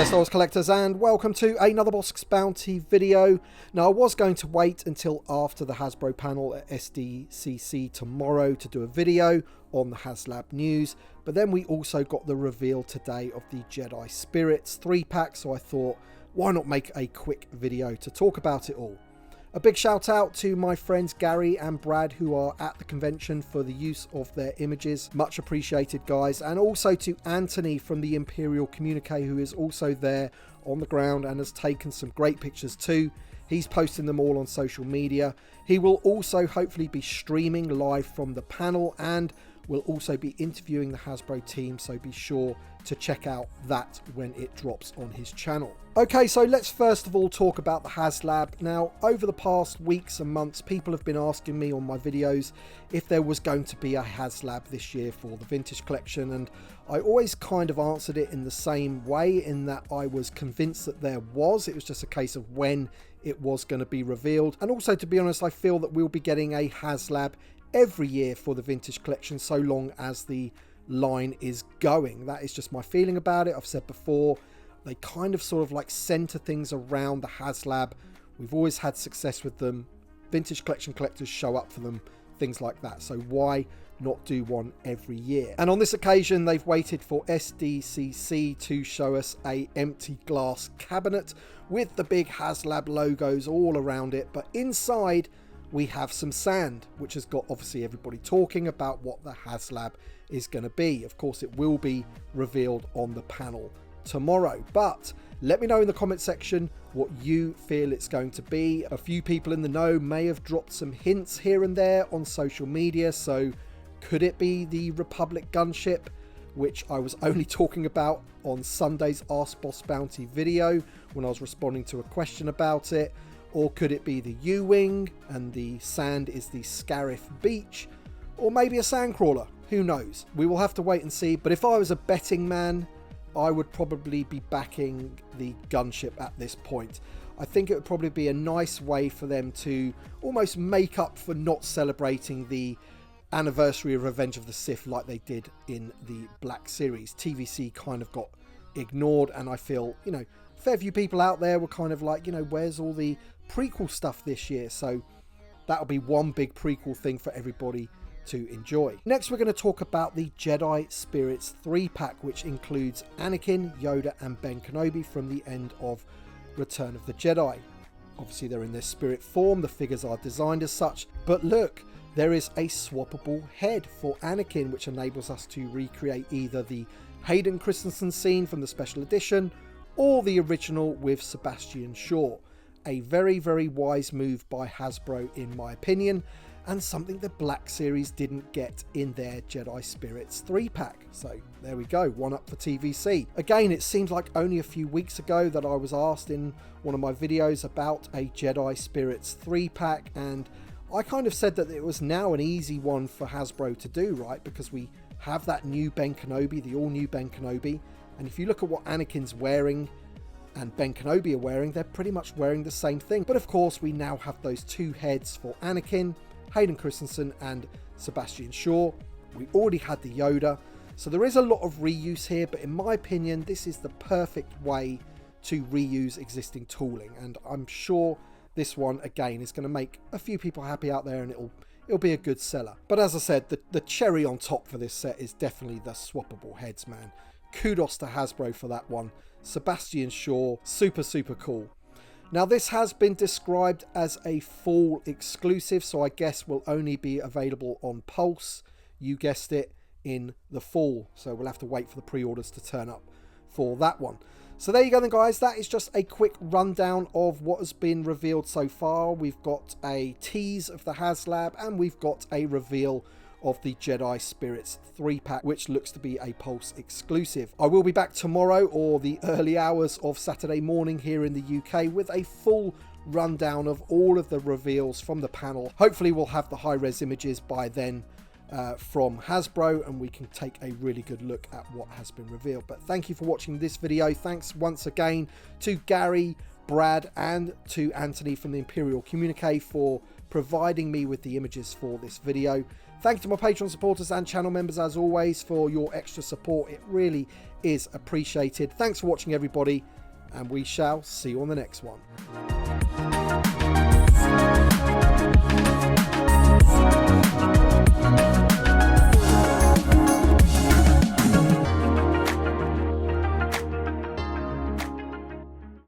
there, Star Wars collectors, and welcome to another Bosk's Bounty video. Now, I was going to wait until after the Hasbro panel at SDCC tomorrow to do a video on the HasLab news, but then we also got the reveal today of the Jedi Spirits 3-pack, so I thought, why not make a quick video to talk about it all. A big shout out to my friends Gary and Brad who are at the convention for the use of their images. Much appreciated, guys. And also to Anthony from the Imperial Communique, who is also there on the ground and has taken some great pictures too. He's posting them all on social media. He will also hopefully be streaming live from the panel and will also be interviewing the Hasbro team, so be sure to check out that when it drops on his channel. Okay, so let's first of all talk about the HasLab. Now, over the past weeks and months, people have been asking me on my videos if there was going to be a HasLab this year for the vintage collection, and I always kind of answered it in the same way, in that I was convinced that there was. It was just a case of when it was going to be revealed. And also, to be honest, I feel that we'll be getting a HasLab every year for the vintage collection, so long as the line is going. That is just my feeling about it. I've said before, they kind of sort of like center things around the HasLab. We've always had success with them. Vintage collection collectors show up for them, things like that. So why not do one every year? And on this occasion, they've waited for SDCC to show us a empty glass cabinet with the big HasLab logos all around it, but inside we have some sand, which has got obviously everybody talking about what the HasLab is going to be. Of course, it will be revealed on the panel tomorrow, but let me know in the comment section what you feel it's going to be. A few people in the know may have dropped some hints here and there on social media, so could it be the Republic gunship, which I was only talking about on Sunday's Ask Boss Bounty video when I was responding to a question about it? Or could it be the U-Wing and the sand is the Scarif Beach? Or maybe a sandcrawler? Who knows? We will have to wait and see. But if I was a betting man, I would probably be backing the gunship at this point. I think it would probably be a nice way for them to almost make up for not celebrating the anniversary of Revenge of the Sith like they did in the Black Series. TVC kind of got ignored, and I feel, you know, a fair few people out there were kind of like, you know, where's all the prequel stuff this year? So that'll be one big prequel thing for everybody to enjoy. Next, we're going to talk about the Jedi Spirits 3-pack, which includes Anakin, Yoda and Ben Kenobi from the end of Return of the Jedi. Obviously they're in their spirit form, the figures are designed as such, but look, there is a swappable head for Anakin, which enables us to recreate either the Hayden Christensen scene from the special edition or the original with Sebastian Shaw. A very, very wise move by Hasbro in my opinion, and something the Black Series didn't get in their Jedi Spirits 3-pack. So there we go, one up for TVC. Again, it seems like only a few weeks ago that I was asked in one of my videos about a Jedi Spirits 3-pack, and I kind of said that it was now an easy one for Hasbro to do, right? Because we have that new Ben Kenobi, the all-new Ben Kenobi, and if you look at what Anakin's wearing and Ben Kenobi are wearing, they're pretty much wearing the same thing. But of course, we now have those two heads for Anakin, Hayden Christensen and Sebastian Shaw. We already had the Yoda, so there is a lot of reuse here, but in my opinion, this is the perfect way to reuse existing tooling, and I'm sure this one again is going to make a few people happy out there, and it'll be a good seller. But as I said, the cherry on top for this set is definitely the swappable heads, man. Kudos to Hasbro for that one. Sebastian Shaw, super cool. Now, this has been described as a fall exclusive, so I guess will only be available on Pulse, you guessed it, in the fall. So we'll have to wait for the pre-orders to turn up for that one. So there you go then, guys. That is just a quick rundown of what has been revealed so far. We've got a tease of the HasLab, and we've got a reveal of the Jedi Spirits 3-pack, which looks to be a Pulse exclusive. I will be back tomorrow or the early hours of Saturday morning here in the UK with a full rundown of all of the reveals from the panel. Hopefully we'll have the high-res images by then from Hasbro, and we can take a really good look at what has been revealed. But thank you for watching this video. Thanks once again to Gary, Brad and to Anthony from the Imperial Communique for providing me with the images for this video. Thank you to my Patreon supporters and channel members as always for your extra support. It really is appreciated. Thanks for watching, everybody, and we shall see you on the next one.